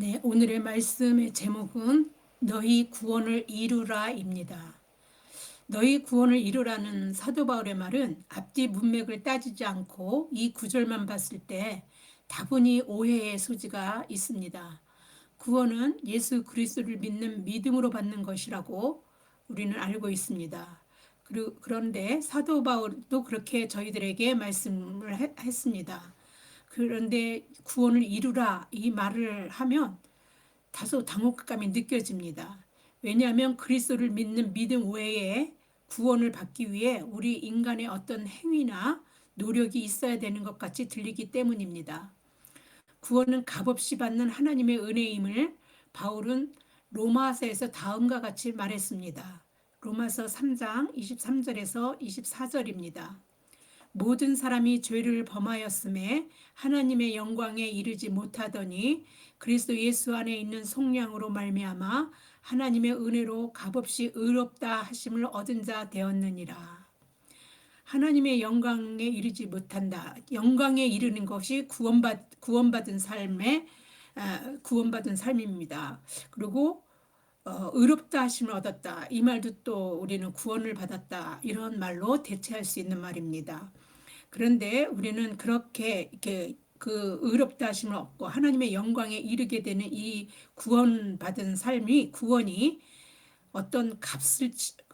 네, 오늘의 말씀의 제목은 너희 구원을 이루라입니다. 너희 구원을 이루라는 사도 바울의 말은 앞뒤 문맥을 따지지 않고 이 구절만 봤을 때 다분히 오해의 소지가 있습니다. 구원은 예수 그리스도를 믿는 믿음으로 받는 것이라고 우리는 알고 있습니다. 그런데 사도 바울도 그렇게 저희들에게 말씀을 했습니다. 그런데 구원을 이루라 이 말을 하면 다소 당혹감이 느껴집니다. 왜냐하면 그리스도를 믿는 믿음 외에 구원을 받기 위해 우리 인간의 어떤 행위나 노력이 있어야 되는 것 같이 들리기 때문입니다. 구원은 값없이 받는 하나님의 은혜임을 바울은 로마서에서 다음과 같이 말했습니다. 로마서 3장 23절에서 24절입니다. 모든 사람이 죄를 범하였음에 하나님의 영광에 이르지 못하더니 그리스도 예수 안에 있는 속량으로 말미암아 하나님의 은혜로 값없이 의롭다 하심을 얻은 자 되었느니라. 하나님의 영광에 이르지 못한다. 영광에 이르는 것이 구원받은 삶의 구원받은 삶입니다. 그리고 의롭다 하심을 얻었다. 이 말도 또 우리는 구원을 받았다. 이런 말로 대체할 수 있는 말입니다. 그런데 우리는 그렇게 이렇게 그 의롭다 하심을 얻고 하나님의 영광에 이르게 되는 이 구원받은 삶이 구원이 어떤 값을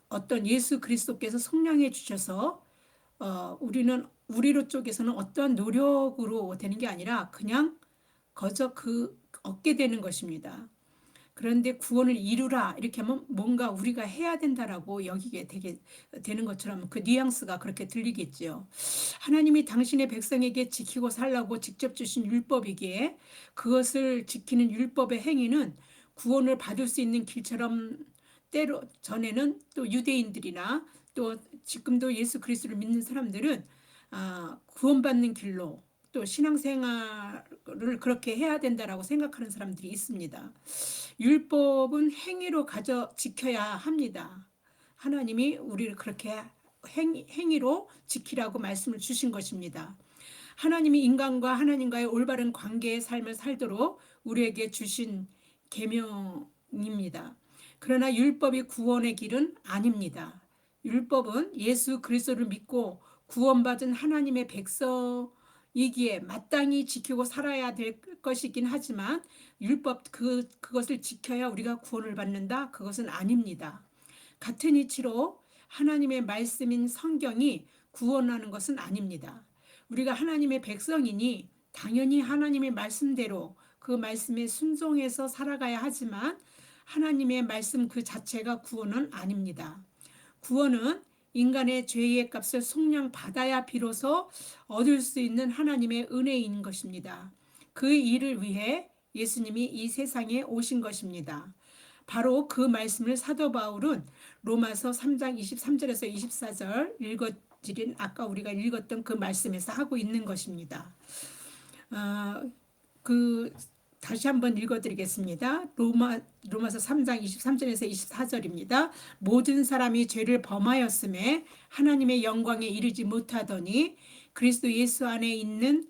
어떤 예수 그리스도께서 속량해 주셔서 우리는 우리로 쪽에서는 어떠한 노력으로 되는 게 아니라 그냥 거저 얻게 되는 것입니다. 그런데 구원을 이루라 이렇게 하면 뭔가 우리가 해야 된다라고 여기게 되는 것처럼 그 뉘앙스가 그렇게 들리겠지요. 하나님이 당신의 백성에게 지키고 살라고 직접 주신 율법이기에 그것을 지키는 율법의 행위는 구원을 받을 수 있는 길처럼 때로 전에는 또 유대인들이나 또 지금도 예수 그리스도를 믿는 사람들은 구원받는 길로 또 신앙생활을 그렇게 해야 된다라고 생각하는 사람들이 있습니다. 율법은 행위로 지켜야 합니다. 하나님이 우리를 그렇게 행위로 지키라고 말씀을 주신 것입니다. 하나님이 인간과 하나님과의 올바른 관계의 삶을 살도록 우리에게 주신 계명입니다. 그러나 율법이 구원의 길은 아닙니다. 율법은 예수 그리스도를 믿고 구원받은 하나님의 백성이기에 마땅히 지키고 살아야 될 것이긴 하지만 율법 그것을 지켜야 우리가 구원을 받는다? 그것은 아닙니다. 같은 이치로 하나님의 말씀인 성경이 구원하는 것은 아닙니다. 우리가 하나님의 백성이니 당연히 하나님의 말씀대로 그 말씀에 순종해서 살아가야 하지만 하나님의 말씀 그 자체가 구원은 아닙니다. 구원은 인간의 죄의 값을 속량 받아야 비로소 얻을 수 있는 하나님의 은혜인 것입니다. 그 일을 위해 예수님이 이 세상에 오신 것입니다. 바로 그 말씀을 사도 바울은 로마서 3장 23절에서 24절 읽어드린 아까 우리가 읽었던 그 말씀에서 하고 있는 것입니다. 그 다시 한번 읽어드리겠습니다. 로마서 3장 23절에서 24절입니다. 모든 사람이 죄를 범하였음에 하나님의 영광에 이르지 못하더니 그리스도 예수 안에 있는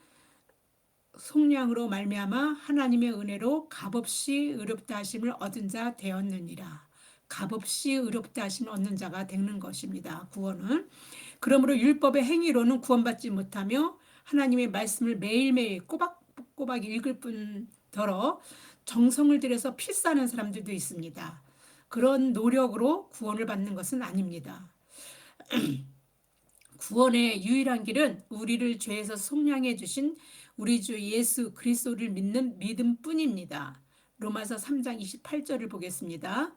속량으로 말미암아 하나님의 은혜로 값없이 의롭다 하심을 얻은 자 되었느니라. 값없이 의롭다 하심을 얻는 자가 되는 것입니다. 구원은. 그러므로 율법의 행위로는 구원받지 못하며 하나님의 말씀을 매일매일 꼬박꼬박 읽을 뿐더러 정성을 들여서 필사하는 사람들도 있습니다. 그런 노력으로 구원을 받는 것은 아닙니다. 구원의 유일한 길은 우리를 죄에서 속량해 주신 우리 주 예수 그리스도를 믿는 믿음뿐입니다. 로마서 3장 28절을 보겠습니다.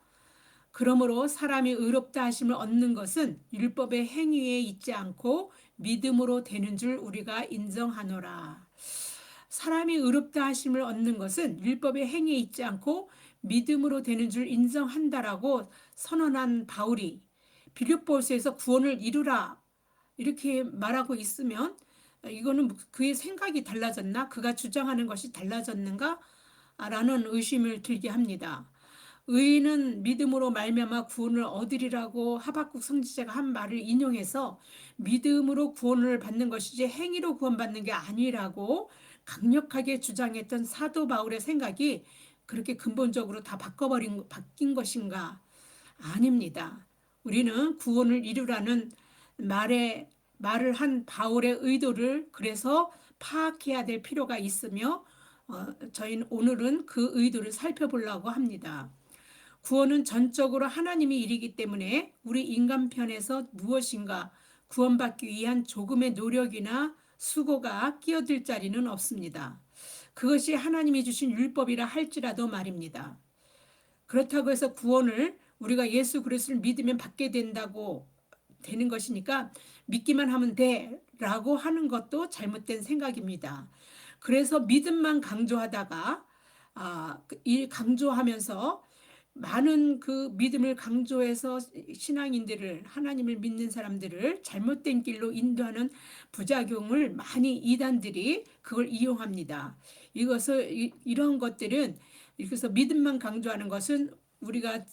그러므로 사람이 의롭다 하심을 얻는 것은 율법의 행위에 있지 않고 믿음으로 되는 줄 우리가 인정하노라. 사람이 의롭다 하심을 얻는 것은 율법의 행위에 있지 않고 믿음으로 되는 줄 인정한다라고 선언한 바울이 빌립보서에서 구원을 이루라 이렇게 말하고 있으면 이거는 그의 생각이 달라졌나? 그가 주장하는 것이 달라졌는가? 라는 의심을 들게 합니다. 의인은 믿음으로 말미암아 구원을 얻으리라고 하박국 선지자가 한 말을 인용해서 믿음으로 구원을 받는 것이지 행위로 구원받는 게 아니라고 강력하게 주장했던 사도 바울의 생각이 그렇게 근본적으로 다 바뀐 것인가? 아닙니다. 우리는 구원을 이루라는 말을 한 바울의 의도를 그래서 파악해야 될 필요가 있으며, 저희는 오늘은 그 의도를 살펴보려고 합니다. 구원은 전적으로 하나님의 일이기 때문에 우리 인간편에서 무엇인가 구원받기 위한 조금의 노력이나 수고가 끼어들 자리는 없습니다. 그것이 하나님이 주신 율법이라 할지라도 말입니다. 그렇다고 해서 구원을 우리가 예수 그리스도를 믿으면 받게 된다고 되는 것이니까 믿기만 하면 돼라고 하는 것도 잘못된 생각입니다. 그래서 믿음만 강조하다가 이 강조하면서 많은 그 믿음을 강조해서 신앙인들을, 하나님을 믿는 사람들을 잘못된 길로 인도하는 부작용을 많이 이단들이 그걸 이용합니다. 이런 것들은, 그래서 믿음만 강조하는 것은 우리가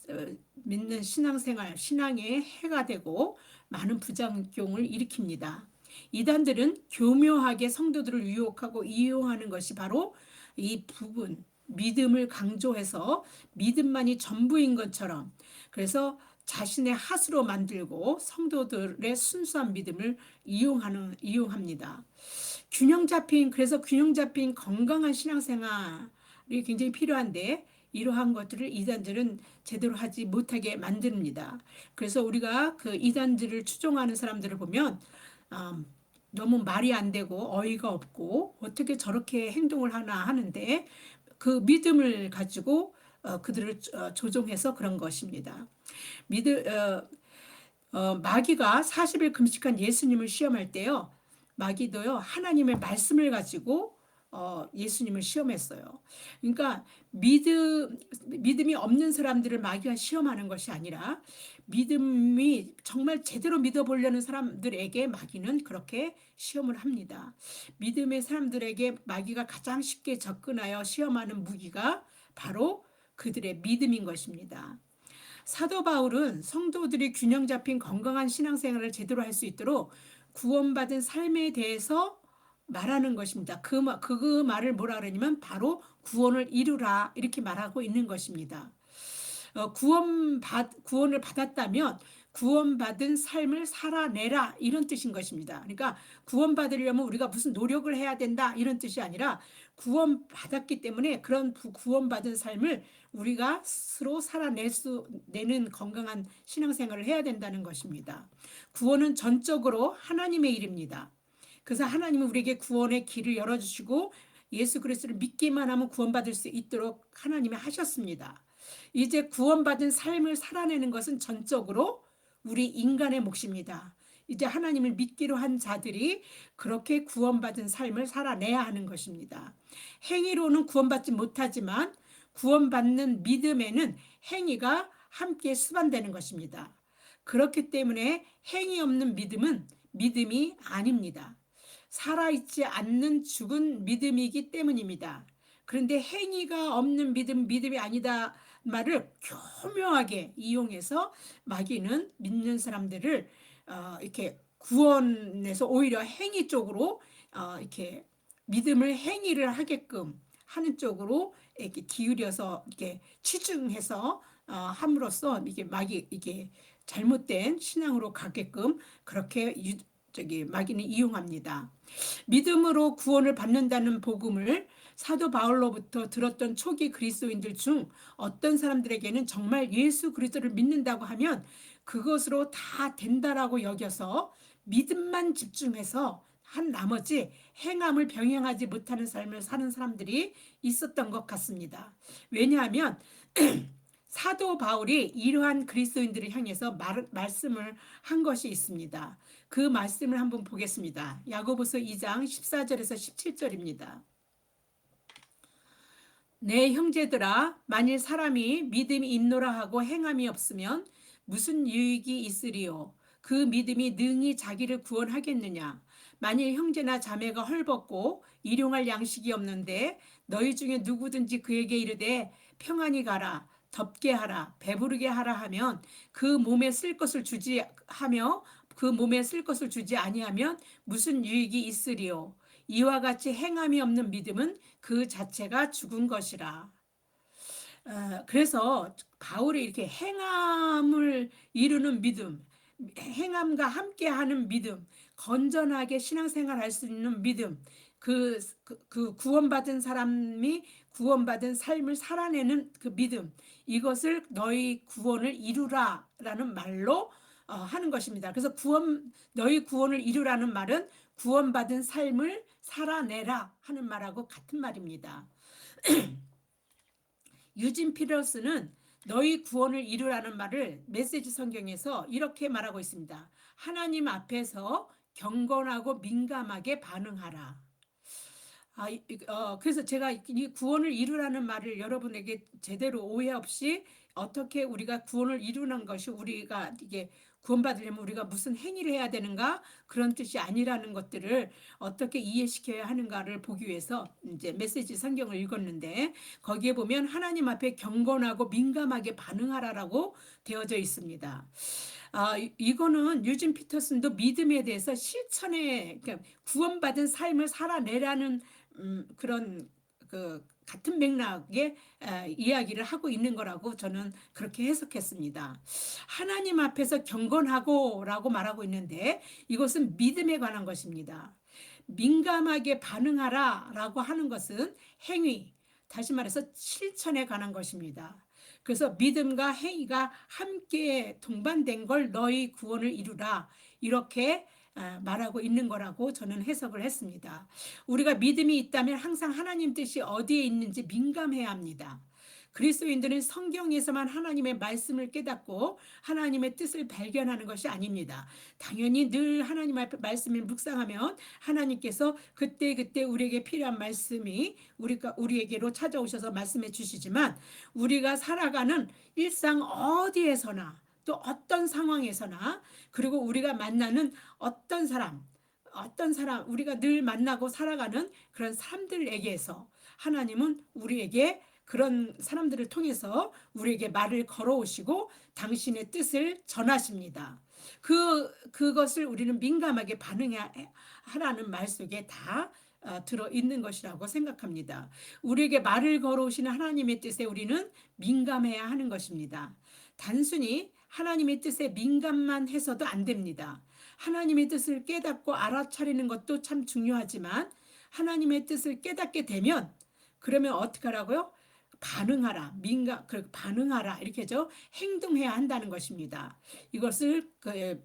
믿는 신앙생활, 신앙에 해가 되고 많은 부작용을 일으킵니다. 이단들은 교묘하게 성도들을 유혹하고 이용하는 것이 바로 이 부분, 믿음을 강조해서 믿음만이 전부인 것처럼, 그래서 자신의 핫으로 만들고 성도들의 순수한 믿음을 이용합니다. 그래서 균형 잡힌 건강한 신앙생활이 굉장히 필요한데, 이러한 것들을 이단들은 제대로 하지 못하게 만듭니다. 그래서 우리가 그 이단들을 추종하는 사람들을 보면 너무 말이 안 되고 어이가 없고 어떻게 저렇게 행동을 하나 하는데, 그 믿음을 가지고 그들을 조종해서 그런 것입니다. 마귀가 40일 금식한 예수님을 시험할 때요, 마귀도요 하나님의 말씀을 가지고 예수님을 시험했어요. 그러니까 믿음이 없는 사람들을 마귀가 시험하는 것이 아니라, 믿음이 정말 제대로 믿어보려는 사람들에게 마귀는 그렇게 시험을 합니다. 믿음의 사람들에게 마귀가 가장 쉽게 접근하여 시험하는 무기가 바로 그들의 믿음인 것입니다. 사도 바울은 성도들이 균형 잡힌 건강한 신앙생활을 제대로 할 수 있도록 구원받은 삶에 대해서 말하는 것입니다. 그 말을 뭐라 그러냐면 바로 구원을 이루라 이렇게 말하고 있는 것입니다. 구원을 받았다면 구원받은 삶을 살아내라 이런 뜻인 것입니다. 그러니까 구원받으려면 우리가 무슨 노력을 해야 된다 이런 뜻이 아니라, 구원받았기 때문에 그런 구원받은 삶을 우리가 스스로 살아내는 건강한 신앙생활을 해야 된다는 것입니다. 구원은 전적으로 하나님의 일입니다. 그래서 하나님은 우리에게 구원의 길을 열어주시고 예수 그리스도를 믿기만 하면 구원받을 수 있도록 하나님이 하셨습니다. 이제 구원받은 삶을 살아내는 것은 전적으로 우리 인간의 몫입니다. 이제 하나님을 믿기로 한 자들이 그렇게 구원받은 삶을 살아내야 하는 것입니다. 행위로는 구원받지 못하지만 구원받는 믿음에는 행위가 함께 수반되는 것입니다. 그렇기 때문에 행위 없는 믿음은 믿음이 아닙니다. 살아있지 않는 죽은 믿음이기 때문입니다. 그런데 행위가 없는 믿음이 아니다 말을 교묘하게 이용해서 마귀는 믿는 사람들을 이렇게 구원에서 오히려 행위 쪽으로 이렇게 믿음을 행위를 하게끔 하는 쪽으로 이렇게 기울여서 이렇게 치중해서 함으로써 이게 잘못된 신앙으로 가게끔 그렇게 마귀는 이용합니다. 믿음으로 구원을 받는다는 복음을 사도 바울로부터 들었던 초기 그리스도인들 중 어떤 사람들에게는 정말 예수 그리스도를 믿는다고 하면 그것으로 다 된다라고 여겨서 믿음만 집중해서 한 나머지 행함을 병행하지 못하는 삶을 사는 사람들이 있었던 것 같습니다. 왜냐하면 사도 바울이 이러한 그리스도인들을 향해서 말씀을 한 것이 있습니다. 그 말씀을 한번 보겠습니다. 야고보서 2장 14절에서 17절입니다. 내 형제들아, 만일 사람이 믿음이 있노라 하고 행함이 없으면 무슨 유익이 있으리요? 그 믿음이 능히 자기를 구원하겠느냐? 만일 형제나 자매가 헐벗고 일용할 양식이 없는데 너희 중에 누구든지 그에게 이르되 평안히 가라, 덥게 하라, 배부르게 하라 하면 그 몸에 쓸 것을 주지 아니하면 무슨 유익이 있으리요? 이와 같이 행함이 없는 믿음은 그 자체가 죽은 것이라. 그래서 바울이 이렇게 행함을 이루는 믿음, 행함과 함께하는 믿음, 건전하게 신앙생활 할 수 있는 믿음, 그 구원받은 사람이 구원받은 삶을 살아내는 그 믿음, 이것을 너희 구원을 이루라라는 말로 하는 것입니다. 그래서 너희 구원을 이루라는 말은 구원받은 삶을 살아내라 하는 말하고 같은 말입니다. 유진 피터스는 너희 구원을 이루라는 말을 메시지 성경에서 이렇게 말하고 있습니다. 하나님 앞에서 경건하고 민감하게 반응하라. 그래서 제가 이 구원을 이루라는 말을 여러분에게 제대로 오해 없이 어떻게 우리가 구원을 이루는 것이 우리가 이게 구원받으려면 우리가 무슨 행위를 해야 되는가 그런 뜻이 아니라는 것들을 어떻게 이해시켜야 하는가를 보기 위해서 이제 메시지 성경을 읽었는데 거기에 보면 하나님 앞에 경건하고 민감하게 반응하라라고 되어져 있습니다. 이거는 유진 피터슨도 믿음에 대해서 실천에 그러니까 구원받은 삶을 살아내라는 그런 그 같은 맥락의 이야기를 하고 있는 거라고 저는 그렇게 해석했습니다. 하나님 앞에서 경건하고라고 말하고 있는데 이것은 믿음에 관한 것입니다. 민감하게 반응하라라고 하는 것은 행위, 다시 말해서 실천에 관한 것입니다. 그래서 믿음과 행위가 함께 동반된 걸 너희 구원을 이루라 이렇게 말하고 있는 거라고 저는 해석을 했습니다. 우리가 믿음이 있다면 항상 하나님 뜻이 어디에 있는지 민감해야 합니다. 그리스도인들은 성경에서만 하나님의 말씀을 깨닫고 하나님의 뜻을 발견하는 것이 아닙니다. 당연히 늘 하나님 앞에 말씀을 묵상하면 하나님께서 그때그때 우리에게 필요한 말씀이 우리에게로 찾아오셔서 말씀해 주시지만 우리가 살아가는 일상 어디에서나 또 어떤 상황에서나 그리고 우리가 만나는 어떤 사람, 우리가 늘 만나고 살아가는 그런 사람들에게서 하나님은 우리에게 그런 사람들을 통해서 우리에게 말을 걸어오시고 당신의 뜻을 전하십니다. 그것을 우리는 민감하게 반응하라는 말 속에 다 들어 있는 것이라고 생각합니다. 우리에게 말을 걸어오시는 하나님의 뜻에 우리는 민감해야 하는 것입니다. 단순히 하나님의 뜻에 민감만 해서도 안 됩니다. 하나님의 뜻을 깨닫고 알아차리는 것도 참 중요하지만 하나님의 뜻을 깨닫게 되면 그러면 어떻게 하라고요? 반응하라 이렇게죠. 행동해야 한다는 것입니다. 이것을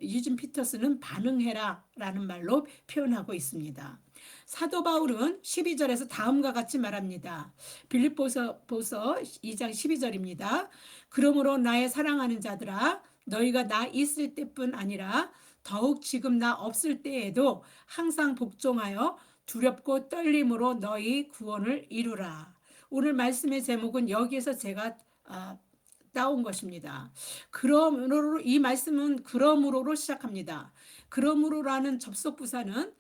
유진 피터스는 반응해라라는 말로 표현하고 있습니다. 사도 바울은 12절에서 다음과 같이 말합니다. 빌립보서 2장 12절입니다. 그러므로 나의 사랑하는 자들아 너희가 나 있을 때뿐 아니라 더욱 지금 나 없을 때에도 항상 복종하여 두렵고 떨림으로 너희 구원을 이루라. 오늘 말씀의 제목은 여기에서 제가 따온 것입니다. 그러므로 이 말씀은 그러므로로 시작합니다. 그러므로라는 접속 부사는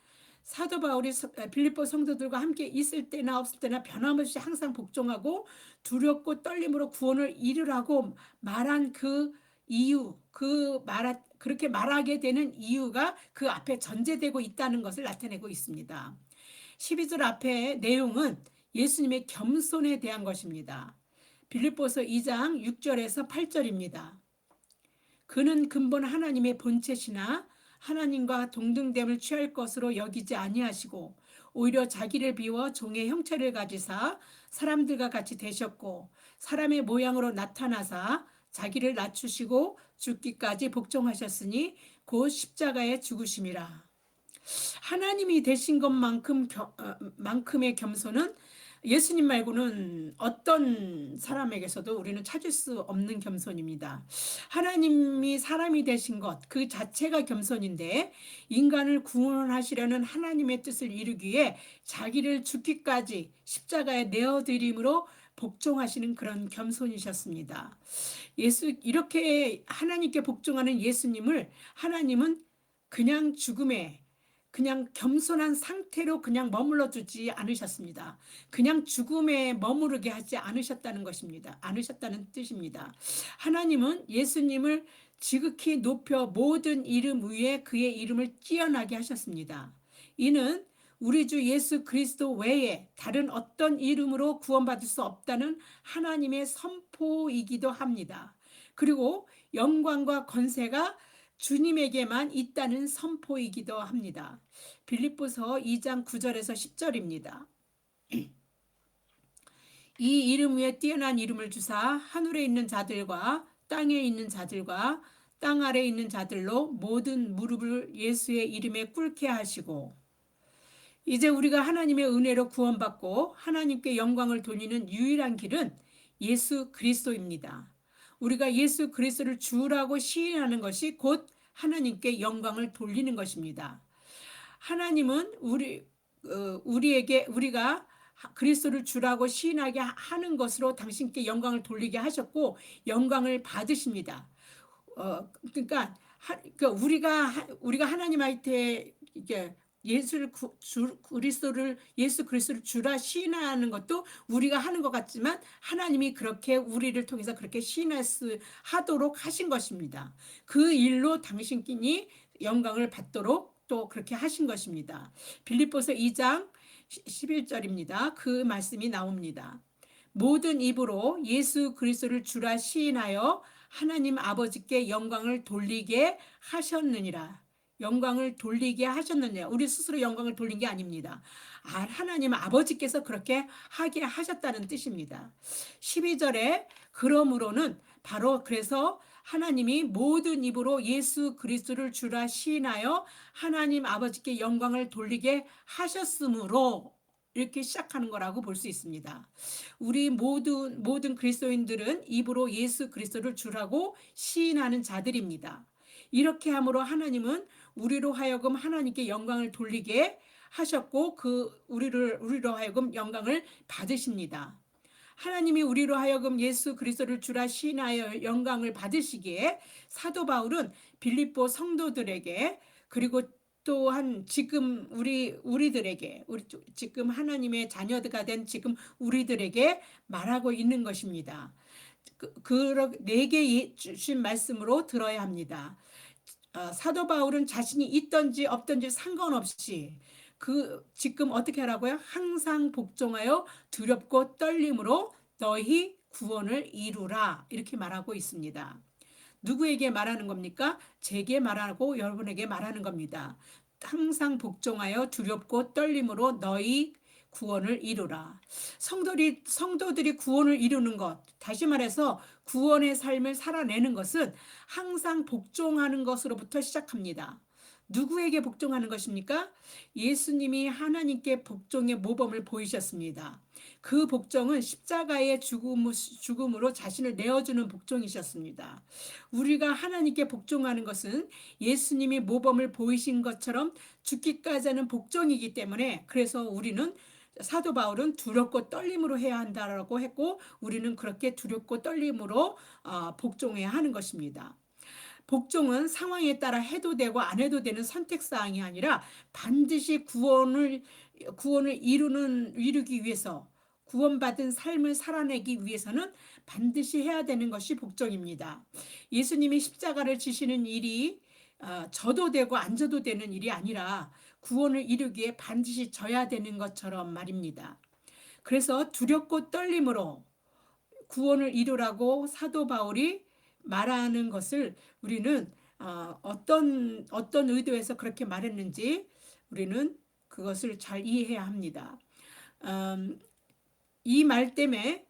사도 바울이 빌립보 성도들과 함께 있을 때나 없을 때나 변함없이 항상 복종하고 두렵고 떨림으로 구원을 이루라고 말한 그 이유, 그렇게 말하게 되는 이유가 그 앞에 전제되고 있다는 것을 나타내고 있습니다. 12절 앞에 내용은 예수님의 겸손에 대한 것입니다. 빌립보서 2장 6절에서 8절입니다. 그는 근본 하나님의 본체시나 하나님과 동등됨을 취할 것으로 여기지 아니하시고 오히려 자기를 비워 종의 형체를 가지사 사람들과 같이 되셨고 사람의 모양으로 나타나사 자기를 낮추시고 죽기까지 복종하셨으니 곧 십자가에 죽으심이라. 하나님이 되신 것만큼의 겸손은 예수님 말고는 어떤 사람에게서도 우리는 찾을 수 없는 겸손입니다. 하나님이 사람이 되신 것, 그 자체가 겸손인데 인간을 구원하시려는 하나님의 뜻을 이루기에 자기를 죽기까지 십자가에 내어드림으로 복종하시는 그런 겸손이셨습니다. 이렇게 하나님께 복종하는 예수님을 하나님은 그냥 겸손한 상태로 그냥 머물러 두지 않으셨습니다. 그냥 죽음에 머무르게 하지 않으셨다는 것입니다. 않으셨다는 뜻입니다. 하나님은 예수님을 지극히 높여 모든 이름 위에 그의 이름을 뛰어나게 하셨습니다. 이는 우리 주 예수 그리스도 외에 다른 어떤 이름으로 구원받을 수 없다는 하나님의 선포이기도 합니다. 그리고 영광과 권세가 주님에게만 있다는 선포이기도 합니다. 빌립보서 2장 9절에서 10절입니다. 이 이름 위에 뛰어난 이름을 주사 하늘에 있는 자들과 땅에 있는 자들과 땅 아래에 있는 자들로 모든 무릎을 예수의 이름에 꿇게 하시고, 이제 우리가 하나님의 은혜로 구원받고 하나님께 영광을 돌리는 유일한 길은 예수 그리스도입니다. 우리가 예수 그리스도를 주라고 시인하는 것이 곧 하나님께 영광을 돌리는 것입니다. 하나님은 우리에게 우리가 그리스도를 주라고 시인하게 하는 것으로 당신께 영광을 돌리게 하셨고 영광을 받으십니다. 그러니까 우리가 하나님한테 이게 예수 그리스도를 주라 시인하는 것도 우리가 하는 것 같지만 하나님이 그렇게 우리를 통해서 그렇게 시인하도록 하신 것입니다. 그 일로 당신끼니 영광을 받도록 또 그렇게 하신 것입니다. 빌립보서 2장 11절입니다. 그 말씀이 나옵니다. 모든 입으로 예수 그리스도를 주라 시인하여 하나님 아버지께 영광을 돌리게 하셨느니라. 영광을 돌리게 하셨느냐. 우리 스스로 영광을 돌린 게 아닙니다. 하나님 아버지께서 그렇게 하게 하셨다는 뜻입니다. 12절에 그러므로는 바로 그래서 하나님이 모든 입으로 예수 그리스도를 주라 시인하여 하나님 아버지께 영광을 돌리게 하셨으므로 이렇게 시작하는 거라고 볼 수 있습니다. 우리 모든 그리스도인들은 입으로 예수 그리스도를 주라고 시인하는 자들입니다. 이렇게 함으로 하나님은 우리로 하여금 하나님께 영광을 돌리게 하셨고 우리로 하여금 영광을 받으십니다. 하나님이 우리로 하여금 예수 그리스도를 주라 시인하여 영광을 받으시기에 사도 바울은 빌립보 성도들에게 그리고 또한 지금 우리들에게 지금 하나님의 자녀가 된 지금 우리들에게 말하고 있는 것입니다. 내게 주신 말씀으로 들어야 합니다. 사도 바울은 자신이 있든지 없든지 상관없이 지금 어떻게 하라고요? 항상 복종하여 두렵고 떨림으로 너희 구원을 이루라 이렇게 말하고 있습니다. 누구에게 말하는 겁니까? 제게 말하고 여러분에게 말하는 겁니다. 항상 복종하여 두렵고 떨림으로 너희 구원을 이루라. 성도들이 구원을 이루는 것, 다시 말해서 구원의 삶을 살아내는 것은 항상 복종하는 것으로부터 시작합니다. 누구에게 복종하는 것입니까? 예수님이 하나님께 복종의 모범을 보이셨습니다. 그 복종은 십자가의 죽음으로 자신을 내어주는 복종이셨습니다. 우리가 하나님께 복종하는 것은 예수님이 모범을 보이신 것처럼 죽기까지 하는 복종이기 때문에 그래서 우리는 사도 바울은 두렵고 떨림으로 해야 한다라고 했고 우리는 그렇게 두렵고 떨림으로 복종해야 하는 것입니다. 복종은 상황에 따라 해도 되고 안 해도 되는 선택사항이 아니라 반드시 구원을 이루기 위해서 구원받은 삶을 살아내기 위해서는 반드시 해야 되는 것이 복종입니다. 예수님이 십자가를 지시는 일이 져도 되고 안 져도 되는 일이 아니라 구원을 이루기에 반드시 져야 되는 것처럼 말입니다. 그래서 두렵고 떨림으로 구원을 이루라고 사도 바울이 말하는 것을 우리는 어떤 의도에서 그렇게 말했는지 우리는 그것을 잘 이해해야 합니다. 이 말 때문에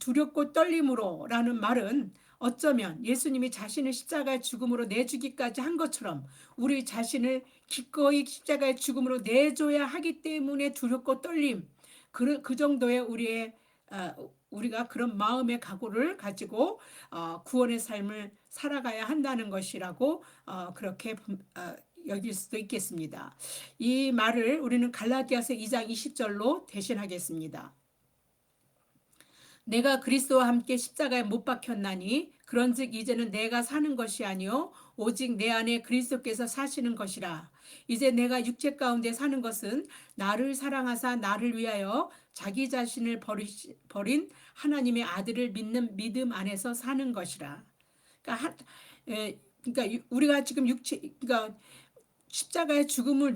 두렵고 떨림으로 라는 말은 어쩌면 예수님이 자신을 십자가의 죽음으로 내주기까지 한 것처럼 우리 자신을 기꺼이 십자가의 죽음으로 내줘야 하기 때문에 두렵고 떨림, 그 정도의 우리가 그런 마음의 각오를 가지고 구원의 삶을 살아가야 한다는 것이라고 그렇게 여길 수도 있겠습니다. 이 말을 우리는 갈라디아서 2장 20절로 대신하겠습니다. 내가 그리스도와 함께 십자가에 못 박혔나니 그런즉 이제는 내가 사는 것이 아니요 오직 내 안에 그리스도께서 사시는 것이라. 이제 내가 육체 가운데 사는 것은 나를 사랑하사 나를 위하여 자기 자신을 버린 하나님의 아들을 믿는 믿음 안에서 사는 것이라. 그러니까 우리가 지금 그러니까 십자가의 죽음을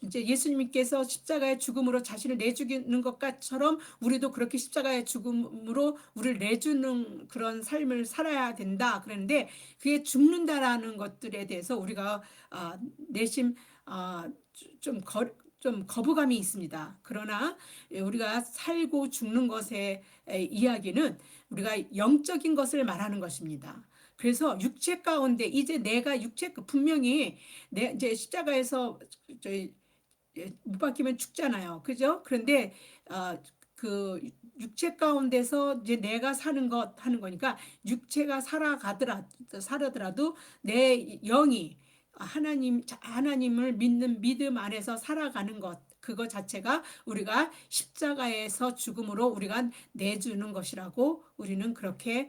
이제 예수님께서 십자가의 죽음으로 자신을 내주는 것처럼 우리도 그렇게 십자가의 죽음으로 우리를 내주는 그런 삶을 살아야 된다. 그런데 그게 죽는다라는 것들에 대해서 우리가 내심 좀 거부감이 있습니다. 그러나 우리가 살고 죽는 것의 이야기는 우리가 영적인 것을 말하는 것입니다. 그래서 육체 가운데 이제 내가 분명히 내 이제 십자가에서 저희 못 박히면 죽잖아요. 그죠? 그런데 그 육체 가운데서 이제 내가 사는 것 하는 거니까 육체가 살아더라도 내 영이 하나님을 믿는 믿음 안에서 살아가는 것 그거 자체가 우리가 십자가에서 죽음으로 우리가 내주는 것이라고 우리는 그렇게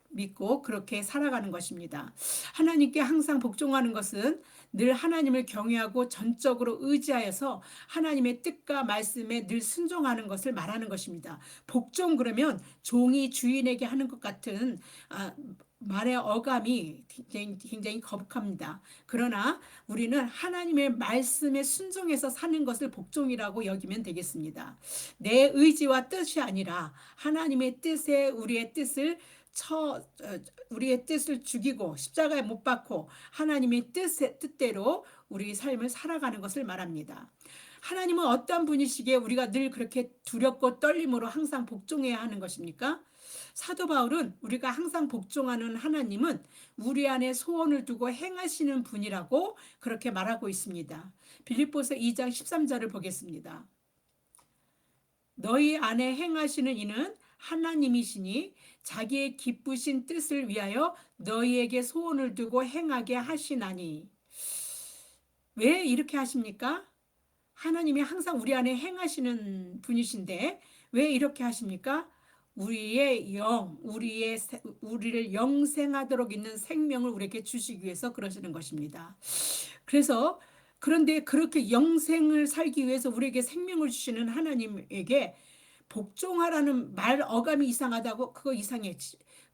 믿고 그렇게 살아가는 것입니다. 하나님께 항상 복종하는 것은 늘 하나님을 경외하고 전적으로 의지하여서 하나님의 뜻과 말씀에 늘 순종하는 것을 말하는 것입니다. 복종 그러면 종이 주인에게 하는 것 같은 말의 어감이 굉장히 거북합니다. 그러나 우리는 하나님의 말씀에 순종해서 사는 것을 복종이라고 여기면 되겠습니다. 내 의지와 뜻이 아니라 하나님의 뜻에 우리의 뜻을 우리의 뜻을 죽이고 십자가에 못 박고 하나님의 뜻대로 우리 삶을 살아가는 것을 말합니다. 하나님은 어떤 분이시기에 우리가 늘 그렇게 두렵고 떨림으로 항상 복종해야 하는 것입니까? 사도 바울은 우리가 항상 복종하는 하나님은 우리 안에 소원을 두고 행하시는 분이라고 그렇게 말하고 있습니다. 빌립보서 2장 13절을 보겠습니다. 너희 안에 행하시는 이는 하나님이시니 자기의 기쁘신 뜻을 위하여 너희에게 소원을 두고 행하게 하시나니. 왜 이렇게 하십니까? 하나님이 항상 우리 안에 행하시는 분이신데 왜 이렇게 하십니까? 우리를 영생하도록 있는 생명을 우리에게 주시기 위해서 그러시는 것입니다. 그런데 그렇게 영생을 살기 위해서 우리에게 생명을 주시는 하나님에게 복종하라는 말 어감이 이상하다고 그거 이상해.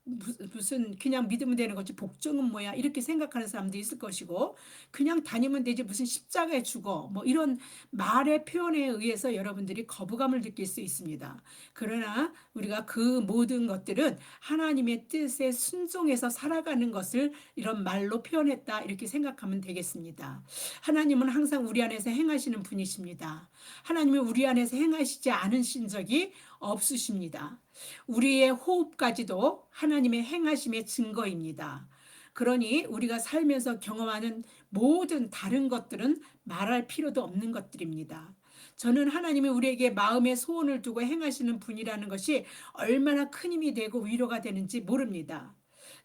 무슨 그냥 믿으면 되는 거지 복종은 뭐야 이렇게 생각하는 사람도 있을 것이고 그냥 다니면 되지 무슨 십자가에 죽어 뭐 이런 말의 표현에 의해서 여러분들이 거부감을 느낄 수 있습니다. 그러나 우리가 그 모든 것들은 하나님의 뜻에 순종해서 살아가는 것을 이런 말로 표현했다 이렇게 생각하면 되겠습니다. 하나님은 항상 우리 안에서 행하시는 분이십니다. 하나님이 우리 안에서 행하시지 않으신 적이 없으십니다. 우리의 호흡까지도 하나님의 행하심의 증거입니다. 그러니 우리가 살면서 경험하는 모든 다른 것들은 말할 필요도 없는 것들입니다. 저는 하나님이 우리에게 마음의 소원을 두고 행하시는 분이라는 것이 얼마나 큰 힘이 되고 위로가 되는지 모릅니다.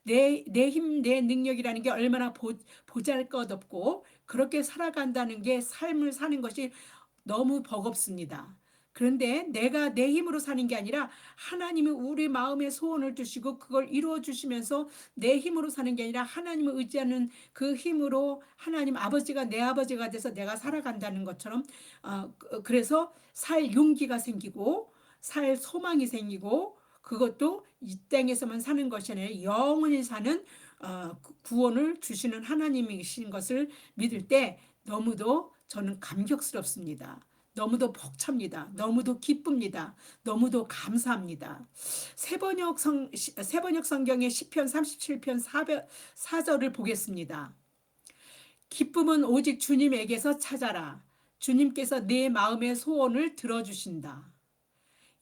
내 힘, 내 능력이라는 게 얼마나 보잘것없고 그렇게 살아간다는 게 삶을 사는 것이 너무 버겁습니다. 그런데 내가 내 힘으로 사는 게 아니라 하나님이 우리 마음에 소원을 두시고 그걸 이루어 주시면서 내 힘으로 사는 게 아니라 하나님을 의지하는 그 힘으로 하나님 아버지가 내 아버지가 돼서 내가 살아간다는 것처럼 그래서 살 용기가 생기고 살 소망이 생기고 그것도 이 땅에서만 사는 것이 아니라 영원히 사는 구원을 주시는 하나님이신 것을 믿을 때 너무도 저는 감격스럽습니다. 너무도 벅찹니다. 너무도 기쁩니다. 너무도 감사합니다. 세번역 성경의 시편 37편 4절을 보겠습니다. 기쁨은 오직 주님에게서 찾아라. 주님께서 내 마음의 소원을 들어주신다.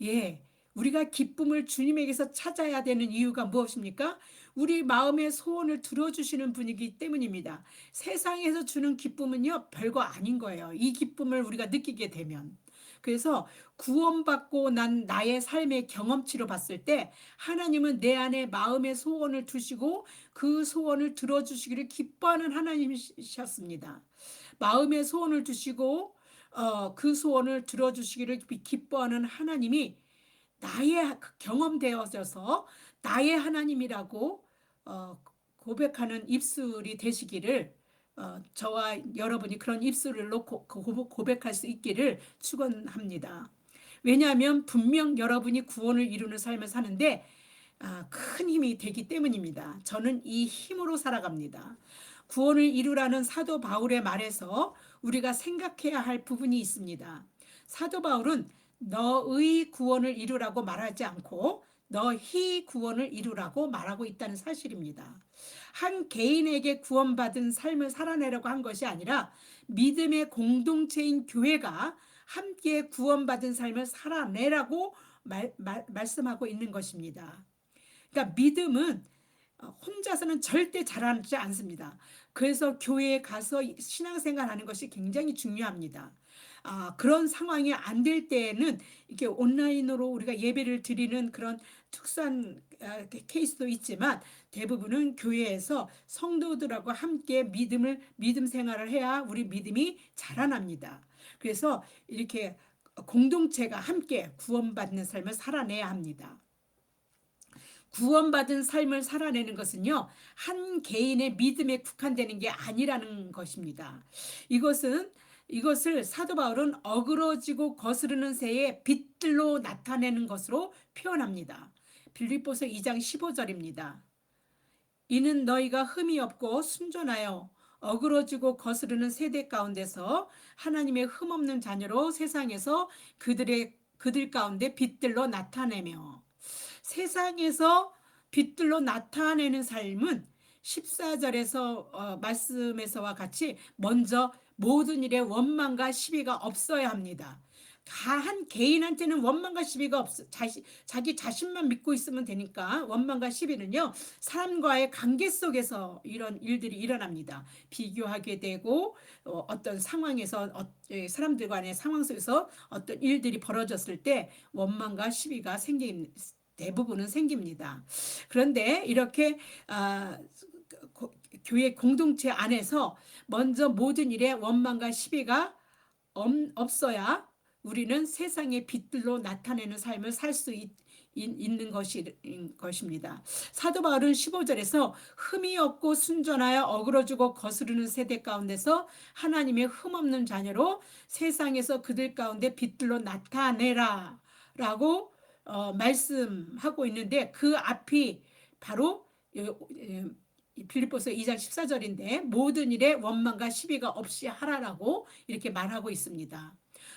예, 우리가 기쁨을 주님에게서 찾아야 되는 이유가 무엇입니까? 우리 마음의 소원을 들어주시는 분이기 때문입니다. 세상에서 주는 기쁨은요, 별거 아닌 거예요. 이 기쁨을 우리가 느끼게 되면. 그래서 구원받고 난 나의 삶의 경험치로 봤을 때 하나님은 내 안에 마음의 소원을 두시고 그 소원을 들어주시기를 기뻐하는 하나님이셨습니다. 마음의 소원을 두시고 그 소원을 들어주시기를 기뻐하는 하나님이 나의 경험되어져서 나의 하나님이라고 고백하는 입술이 되시기를 저와 여러분이 그런 입술을 놓고 고백할 수 있기를 축원합니다. 왜냐하면 분명 여러분이 구원을 이루는 삶을 사는데 큰 힘이 되기 때문입니다. 저는 이 힘으로 살아갑니다. 구원을 이루라는 사도 바울의 말에서 우리가 생각해야 할 부분이 있습니다. 사도 바울은 너의 구원을 이루라고 말하지 않고 너희 구원을 이루라고 말하고 있다는 사실입니다. 한 개인에게 구원받은 삶을 살아내려고 한 것이 아니라 믿음의 공동체인 교회가 함께 구원받은 삶을 살아내라고 말씀하고 있는 것입니다. 그러니까 믿음은 혼자서는 절대 자라지 않습니다. 그래서 교회에 가서 신앙생활 하는 것이 굉장히 중요합니다. 그런 상황이 안 될 때에는 이렇게 온라인으로 우리가 예배를 드리는 그런 특수한 케이스도 있지만 대부분은 교회에서 성도들하고 함께 믿음 생활을 해야 우리 믿음이 자라납니다. 그래서 이렇게 공동체가 함께 구원받는 삶을 살아내야 합니다. 구원받은 삶을 살아내는 것은요, 한 개인의 믿음에 국한되는 게 아니라는 것입니다. 이것을 사도 바울은 어그러지고 거스르는 새의 빛들로 나타내는 것으로 표현합니다. 빌립보서 2장 15절입니다. 이는 너희가 흠이 없고 순전하여 어그러지고 거스르는 세대 가운데서 하나님의 흠없는 자녀로 세상에서 그들 가운데 빛들로 나타내며, 세상에서 빛들로 나타내는 삶은 14절에서 말씀에서와 같이 먼저 모든 일에 원망과 시비가 없어야 합니다. 한 개인한테는 원망과 시비가 없어. 자기 자신만 믿고 있으면 되니까 원망과 시비는요, 사람과의 관계 속에서 이런 일들이 일어납니다. 비교하게 되고 어떤 상황에서 사람들 간의 상황 속에서 어떤 일들이 벌어졌을 때 원망과 시비가 대부분은 생깁니다. 그런데 이렇게 교회 공동체 안에서 먼저 모든 일에 원망과 시비가 없어야 우리는 세상의 빛들로 나타내는 삶을 살 수 있는 것입니다. 사도 바울은 15절에서 흠이 없고 순전하여 어그러지고 거스르는 세대 가운데서 하나님의 흠없는 자녀로 세상에서 그들 가운데 빛들로 나타내라 라고 말씀하고 있는데, 그 앞이 바로 빌립보서 2장 14절인데 모든 일에 원망과 시비가 없이 하라라고 이렇게 말하고 있습니다.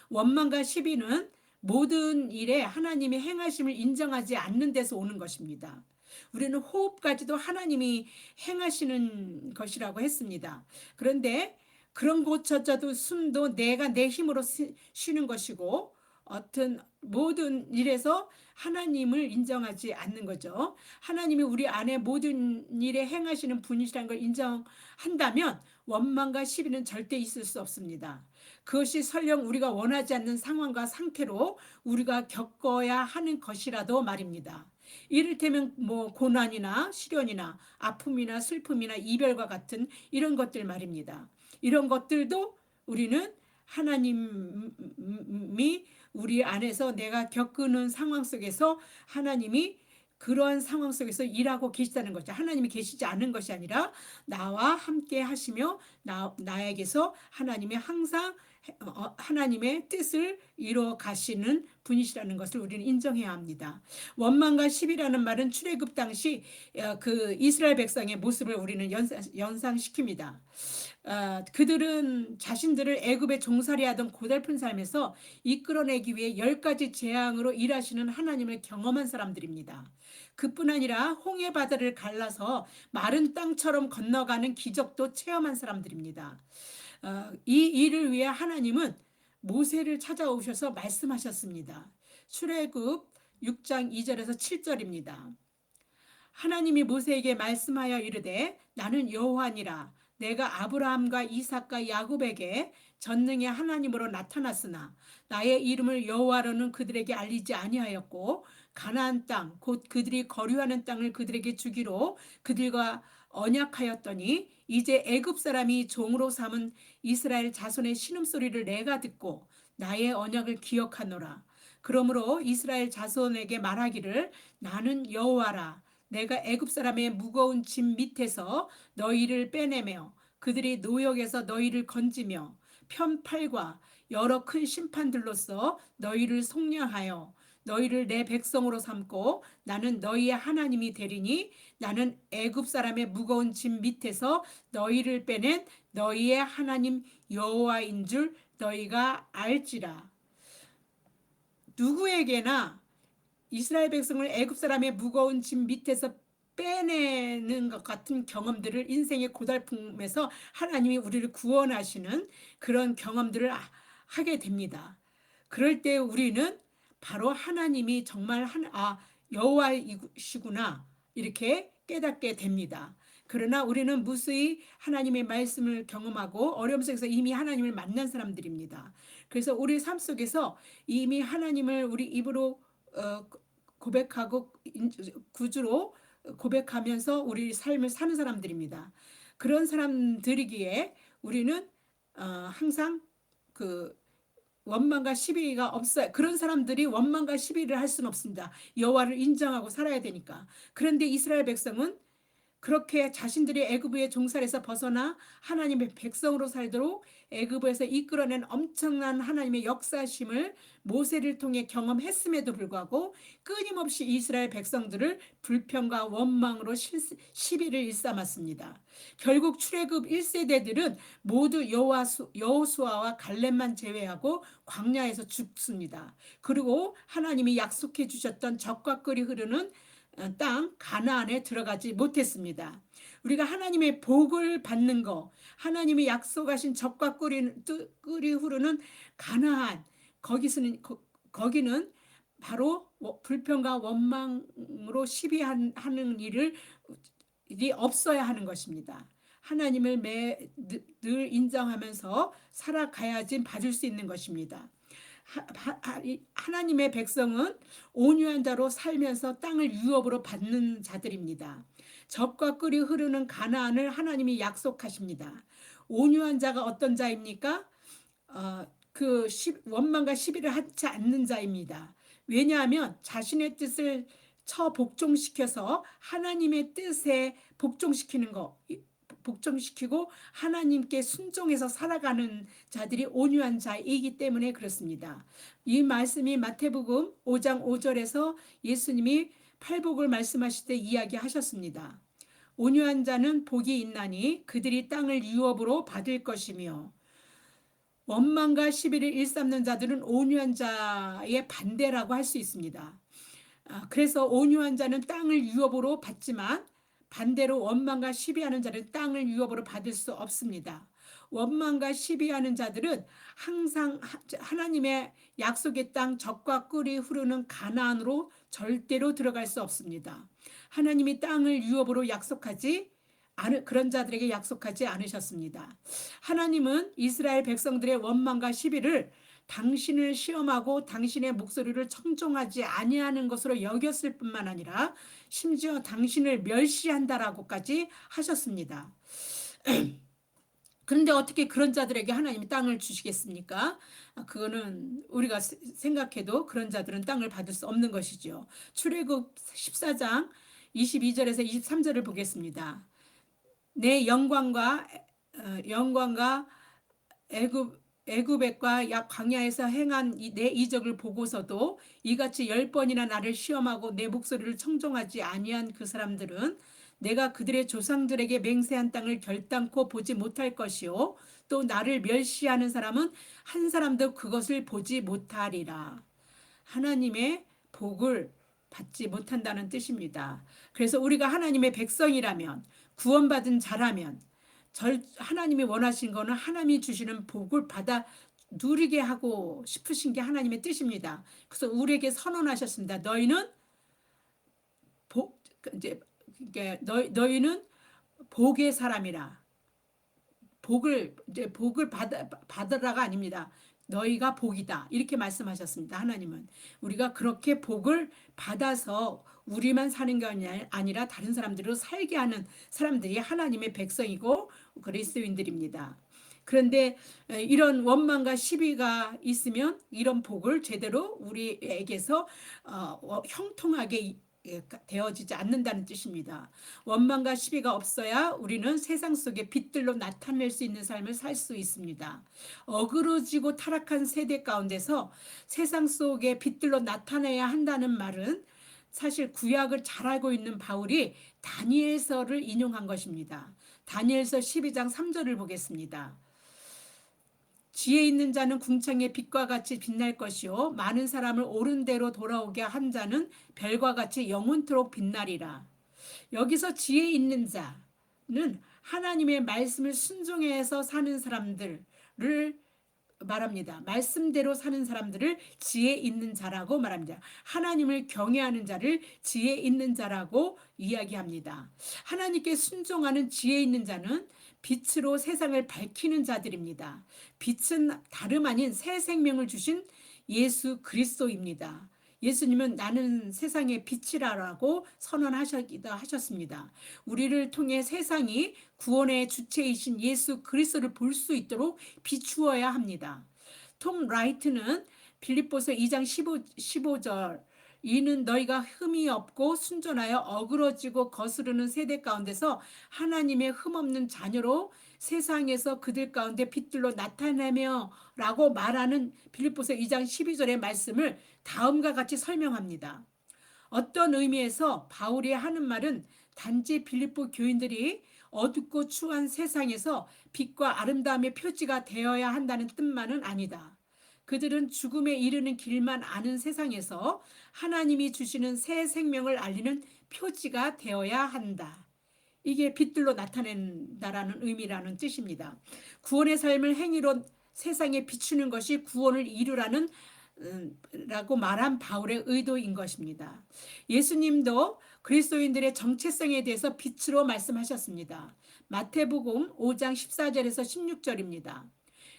원망과 시비는 모든 일에 하나님의 행하심을 인정하지 않는 데서 오는 것입니다. 우리는 호흡까지도 하나님이 행하시는 것이라고 했습니다. 그런데 그런 곳조차도 숨도 내가 내 힘으로 쉬는 것이고 어떤 모든 일에서 하나님을 인정하지 않는 거죠. 하나님이 우리 안에 모든 일에 행하시는 분이시라는 걸 인정한다면 원망과 시비는 절대 있을 수 없습니다. 그것이 설령 우리가 원하지 않는 상황과 상태로 우리가 겪어야 하는 것이라도 말입니다. 이를테면 고난이나 시련이나 아픔이나 슬픔이나 이별과 같은 이런 것들 말입니다. 이런 것들도 우리는 하나님이 우리 안에서 내가 겪는 상황 속에서 하나님이 그러한 상황 속에서 일하고 계시다는 거죠. 하나님이 계시지 않은 것이 아니라 나와 함께 하시며 나에게서 하나님이 항상 하나님의 뜻을 이루어 가시는 분이시라는 것을 우리는 인정해야 합니다. 원망과 시비라는 말은 출애굽 당시 그 이스라엘 백성의 모습을 우리는 연상시킵니다. 그들은 자신들을 애굽에 종살이하던 고달픈 삶에서 이끌어내기 위해 10가지 재앙으로 일하시는 하나님을 경험한 사람들입니다. 그뿐 아니라 홍해 바다를 갈라서 마른 땅처럼 건너가는 기적도 체험한 사람들입니다. 이 일을 위해 하나님은 모세를 찾아오셔서 말씀하셨습니다. 출애굽 6장 2절에서 7절입니다. 하나님이 모세에게 말씀하여 이르되 나는 여호와니라. 내가 아브라함과 이삭과 야곱에게 전능의 하나님으로 나타났으나 나의 이름을 여호와로는 그들에게 알리지 아니하였고 가나안 땅 곧 그들이 거류하는 땅을 그들에게 주기로 그들과 언약하였더니 이제 애굽 사람이 종으로 삼은 이스라엘 자손의 신음소리를 내가 듣고 나의 언약을 기억하노라. 그러므로 이스라엘 자손에게 말하기를 나는 여호와라. 내가 애굽 사람의 무거운 짐 밑에서 너희를 빼내며 그들이 노역에서 너희를 건지며 편팔과 여러 큰 심판들로서 너희를 속량하여 너희를 내 백성으로 삼고 나는 너희의 하나님이 되리니 나는 애굽 사람의 무거운 짐 밑에서 너희를 빼낸 너희의 하나님 여호와인 줄 너희가 알지라. 누구에게나 이스라엘 백성을 애굽 사람의 무거운 짐 밑에서 빼내는 것 같은 경험들을 인생의 고달픔에서 하나님이 우리를 구원하시는 그런 경험들을 하게 됩니다. 그럴 때 우리는 바로 하나님이 정말 여호와이시구나 이렇게 깨닫게 됩니다. 그러나 우리는 무수히 하나님의 말씀을 경험하고 어려움 속에서 이미 하나님을 만난 사람들입니다. 그래서 우리 삶 속에서 이미 하나님을 우리 입으로 고백하고 구주로 고백하면서 우리 삶을 사는 사람들입니다. 그런 사람들이기에 우리는 항상 그 원망과 시비가 없어요. 그런 사람들이 원망과 시비를 할 수는 없습니다. 여호와를 인정하고 살아야 되니까. 그런데 이스라엘 백성은 그렇게 자신들이 애굽의 종살에서 벗어나 하나님의 백성으로 살도록 애굽에서 이끌어낸 엄청난 하나님의 역사심을 모세를 통해 경험했음에도 불구하고 끊임없이 이스라엘 백성들을 불평과 원망으로 시비를 일삼았습니다. 결국 출애굽 1세대들은 모두 여호수아와 갈렙만 제외하고 광야에서 죽습니다. 그리고 하나님이 약속해 주셨던 젖과 꿀이 흐르는 땅 가나안에 들어가지 못했습니다. 우리가 하나님의 복을 받는 거, 하나님이 약속하신 젖과 꿀이 흐르는 가나안, 거기는 바로 불평과 원망으로 시비하는 일이 없어야 하는 것입니다. 하나님을 늘 인정하면서 살아가야지 받을 수 있는 것입니다. 하나님의 백성은 온유한 자로 살면서 땅을 유업으로 받는 자들입니다. 젖과 꿀이 흐르는 가나안을 하나님이 약속하십니다. 온유한 자가 어떤 자입니까? 원망과 시비를 하지 않는 자입니다. 왜냐하면 자신의 뜻을 복종시켜서 하나님의 뜻에 복종시키고 하나님께 순종해서 살아가는 자들이 온유한 자이기 때문에 그렇습니다. 이 말씀이 마태복음 5장 5절에서 예수님이 팔복을 말씀하실 때 이야기하셨습니다. 온유한 자는 복이 있나니 그들이 땅을 유업으로 받을 것이며 원망과 시비를 일삼는 자들은 온유한 자의 반대라고 할 수 있습니다. 그래서 온유한 자는 땅을 유업으로 받지만 반대로 원망과 시비하는 자는 땅을 유업으로 받을 수 없습니다. 원망과 시비하는 자들은 항상 하나님의 약속의 땅 젖과 꿀이 흐르는 가나안으로 절대로 들어갈 수 없습니다. 하나님이 땅을 유업으로 그런 자들에게 약속하지 않으셨습니다. 하나님은 이스라엘 백성들의 원망과 시비를 당신을 시험하고 당신의 목소리를 청종하지 아니하는 것으로 여겼을 뿐만 아니라 심지어 당신을 멸시한다라고까지 하셨습니다. 그런데 어떻게 그런 자들에게 하나님이 땅을 주시겠습니까? 그거는 우리가 생각해도 그런 자들은 땅을 받을 수 없는 것이죠. 출애굽 14장 22절에서 23절을 보겠습니다. 내 영광과 애굽과 광야에서 행한 내 이적을 보고서도 이같이 10번이나 나를 시험하고 내 목소리를 청종하지 아니한 그 사람들은 내가 그들의 조상들에게 맹세한 땅을 결단코 보지 못할 것이요 또 나를 멸시하는 사람은 한 사람도 그것을 보지 못하리라. 하나님의 복을 받지 못한다는 뜻입니다. 그래서 우리가 하나님의 백성이라면 구원받은 자라면 하나님이 원하신 거는 하나님이 주시는 복을 받아 누리게 하고 싶으신 게 하나님의 뜻입니다. 그래서 우리에게 선언하셨습니다. 너희는 너희는 복의 사람이라. 복을 받으라가 아닙니다. 너희가 복이다. 이렇게 말씀하셨습니다. 하나님은. 우리가 그렇게 복을 받아서 우리만 사는 게 아니라 다른 사람들로 살게 하는 사람들이 하나님의 백성이고 그리스도인들입니다. 그런데 이런 원망과 시비가 있으면 이런 복을 제대로 우리에게서 형통하게 되어지지 않는다는 뜻입니다. 원망과 시비가 없어야 우리는 세상 속에 빛들로 나타낼 수 있는 삶을 살 수 있습니다. 어그러지고 타락한 세대 가운데서 세상 속에 빛들로 나타내야 한다는 말은 사실 구약을 잘 알고 있는 바울이 다니엘서를 인용한 것입니다. 다니엘서 12장 3절을 보겠습니다. 지혜 있는 자는 궁창의 빛과 같이 빛날 것이요 많은 사람을 옳은 대로 돌아오게 한 자는 별과 같이 영원토록 빛나리라. 여기서 지혜 있는 자는 하나님의 말씀을 순종해서 사는 사람들을 말합니다. 말씀대로 사는 사람들을 지혜 있는 자라고 말합니다. 하나님을 경외하는 자를 지혜 있는 자라고 이야기합니다. 하나님께 순종하는 지혜 있는 자는 빛으로 세상을 밝히는 자들입니다. 빛은 다름 아닌 새 생명을 주신 예수 그리스도입니다. 예수님은 나는 세상의 빛이라고 선언하시기도 하셨습니다. 우리를 통해 세상이 구원의 주체이신 예수 그리스도를 볼 수 있도록 비추어야 합니다. 톰 라이트는 빌립보서 2장 15절 이는 너희가 흠이 없고 순전하여 어그러지고 거스르는 세대 가운데서 하나님의 흠없는 자녀로 세상에서 그들 가운데 빛들로 나타내며 라고 말하는 빌립보서 2장 12절의 말씀을 다음과 같이 설명합니다. 어떤 의미에서 바울이 하는 말은 단지 빌립보 교인들이 어둡고 추한 세상에서 빛과 아름다움의 표지가 되어야 한다는 뜻만은 아니다. 그들은 죽음에 이르는 길만 아는 세상에서 하나님이 주시는 새 생명을 알리는 표지가 되어야 한다. 이게 빛들로 나타낸다라는 의미라는 뜻입니다. 구원의 삶을 행위로 세상에 비추는 것이 구원을 이루라는 라고 말한 바울의 의도인 것입니다. 예수님도 그리스도인들의 정체성에 대해서 빛으로 말씀하셨습니다. 마태복음 5장 14절에서 16절입니다.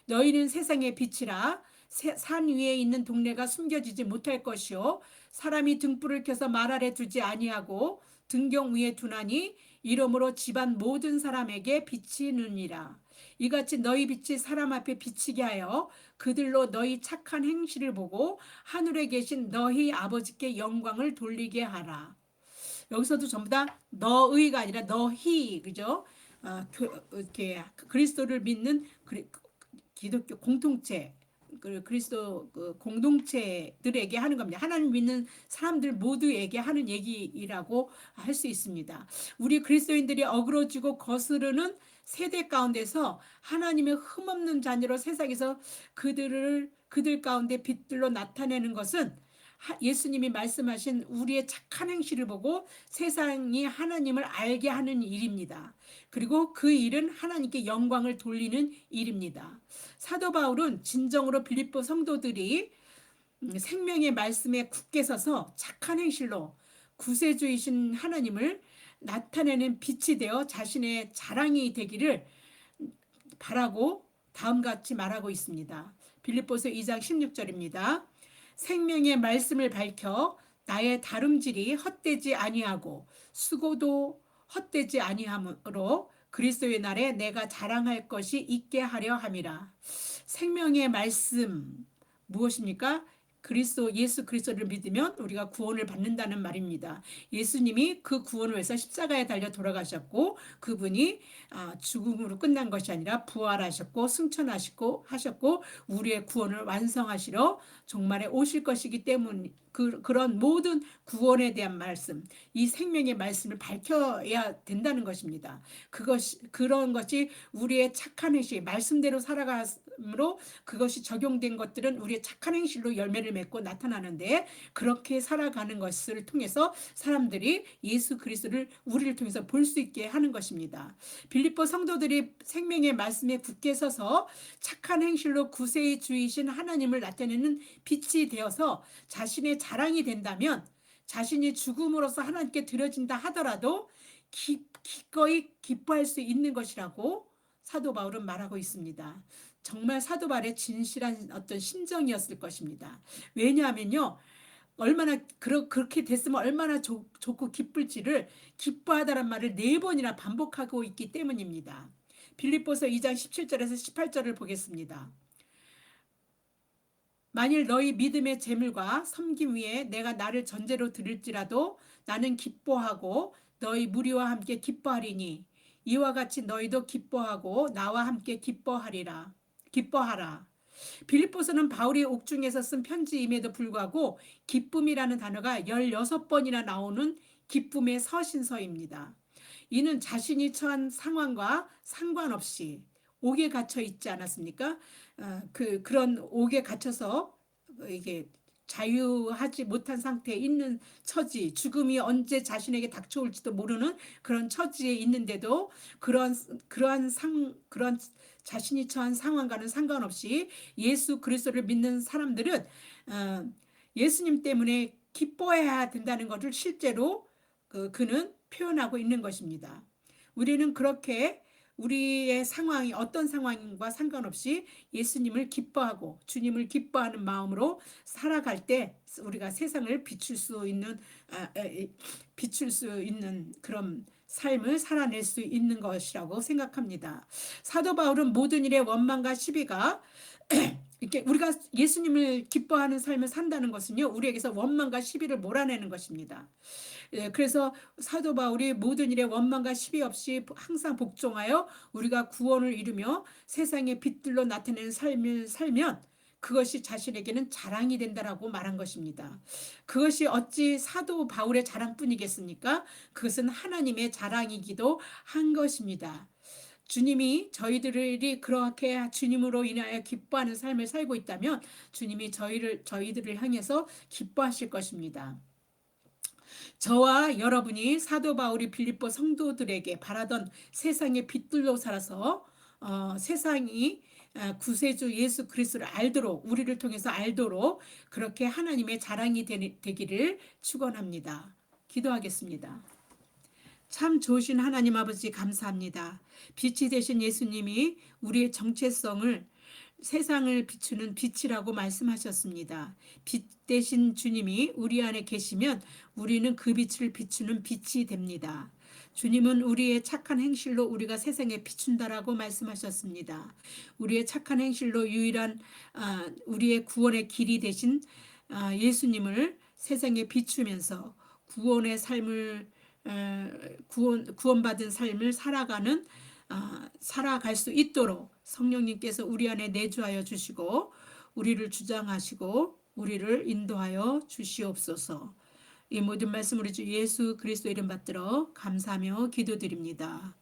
너희는 세상의 빛이라 산 위에 있는 동네가 숨겨지지 못할 것이요 사람이 등불을 켜서 말 아래 두지 아니하고 등경 위에 두나니 이러므로 집안 모든 사람에게 비치느니라. 이같이 너희 빛이 사람 앞에 비치게 하여 그들로 너희 착한 행실을 보고 하늘에 계신 너희 아버지께 영광을 돌리게 하라. 여기서도 전부 다 너의가 아니라 너희, 그죠? 이렇게 그리스도를 믿는 기독교 공동체, 그리스도 공동체들에게 하는 겁니다. 하나님 믿는 사람들 모두에게 하는 얘기라고 할 수 있습니다. 우리 그리스도인들이 어그러지고 거스르는 세대 가운데서 하나님의 흠없는 자녀로 세상에서 그들 가운데 빛들로 나타내는 것은 예수님이 말씀하신 우리의 착한 행실을 보고 세상이 하나님을 알게 하는 일입니다. 그리고 그 일은 하나님께 영광을 돌리는 일입니다. 사도 바울은 진정으로 빌립보 성도들이 생명의 말씀에 굳게 서서 착한 행실로 구세주이신 하나님을 나타내는 빛이 되어 자신의 자랑이 되기를 바라고 다음같이 말하고 있습니다. 빌립보서 2장 16절입니다. 생명의 말씀을 밝혀 나의 다름질이 헛되지 아니하고 수고도 헛되지 아니함으로 그리스도의 날에 내가 자랑할 것이 있게 하려 함이라. 생명의 말씀 무엇입니까? 예수 그리스도를 믿으면 우리가 구원을 받는다는 말입니다. 예수님이 그 구원을 위해서 십자가에 달려 돌아가셨고 그분이 죽음으로 끝난 것이 아니라 부활하셨고 승천하셨고 우리의 구원을 완성하시러 종말에 오실 것이기 때문에 그런 모든 구원에 대한 말씀, 이 생명의 말씀을 밝혀야 된다는 것입니다. 그런 것이 우리의 착한 행실, 말씀대로 살아감으로 그것이 적용된 것들은 우리의 착한 행실로 열매를 맺고 나타나는데 그렇게 살아가는 것을 통해서 사람들이 예수 그리스도를 우리를 통해서 볼 수 있게 하는 것입니다. 빌립보 성도들이 생명의 말씀에 굳게 서서 착한 행실로 구세의 주이신 하나님을 나타내는 빛이 되어서 자신의 자랑이 된다면 자신이 죽음으로써 하나님께 드려진다 하더라도 기꺼이 기뻐할 수 있는 것이라고 사도 바울은 말하고 있습니다. 정말 사도 바울의 진실한 어떤 심정이었을 것입니다. 왜냐하면요. 얼마나 그렇게 됐으면 얼마나 좋고 기쁠지를 기뻐하다란 말을 4번이나 반복하고 있기 때문입니다. 빌립보서 2장 17절에서 18절을 보겠습니다. 만일 너희 믿음의 재물과 섬김 위에 내가 나를 전제로 드릴지라도 나는 기뻐하고 너희 무리와 함께 기뻐하리니 이와 같이 너희도 기뻐하고 나와 함께 기뻐하라. 빌립보서는 바울이 옥중에서 쓴 편지임에도 불구하고 기쁨이라는 단어가 16번이나 나오는 기쁨의 서신서입니다. 이는 자신이 처한 상황과 상관없이 옥에 갇혀 있지 않았습니까? 그런 옥에 갇혀서 이게 자유하지 못한 상태에 있는 처지, 죽음이 언제 자신에게 닥쳐올지도 모르는 그런 처지에 있는데도 그런 자신이 처한 상황과는 상관없이 예수 그리스도를 믿는 사람들은 예수님 때문에 기뻐해야 된다는 것을 실제로 그는 표현하고 있는 것입니다. 우리는 그렇게 우리의 상황이 어떤 상황과 상관없이 예수님을 기뻐하고 주님을 기뻐하는 마음으로 살아갈 때 우리가 세상을 비출 수 있는 그런 삶을 살아낼 수 있는 것이라고 생각합니다. 사도 바울은 모든 일의 원망과 시비가 이렇게 우리가 예수님을 기뻐하는 삶을 산다는 것은요, 우리에게서 원망과 시비를 몰아내는 것입니다. 그래서 사도 바울이 모든 일에 원망과 시비 없이 항상 복종하여 우리가 구원을 이루며 세상의 빛들로 나타내는 삶을 살면 그것이 자신에게는 자랑이 된다라고 말한 것입니다. 그것이 어찌 사도 바울의 자랑뿐이겠습니까? 그것은 하나님의 자랑이기도 한 것입니다. 주님이 저희들이 그렇게 주님으로 인하여 기뻐하는 삶을 살고 있다면 주님이 저희들을 향해서 기뻐하실 것입니다. 저와 여러분이 사도 바울이 빌립보 성도들에게 바라던 세상의 빛들로 살아서 세상이 구세주 예수 그리스도를 알도록 우리를 통해서 알도록 그렇게 하나님의 자랑이 되기를 축원합니다. 기도하겠습니다. 참 좋으신 하나님 아버지 감사합니다. 빛이 되신 예수님이 우리의 정체성을 세상을 비추는 빛이라고 말씀하셨습니다. 빛 대신 주님이 우리 안에 계시면 우리는 그 빛을 비추는 빛이 됩니다. 주님은 우리의 착한 행실로 우리가 세상에 비춘다라고 말씀하셨습니다. 우리의 착한 행실로 유일한 우리의 구원의 길이 되신 예수님을 세상에 비추면서 구원의 삶을 구원받은 삶을 살아갈 수 있도록 성령님께서 우리 안에 내주하여 주시고 우리를 주장하시고 우리를 인도하여 주시옵소서. 이 모든 말씀 우리 주 예수 그리스도 이름 받들어 감사하며 기도드립니다.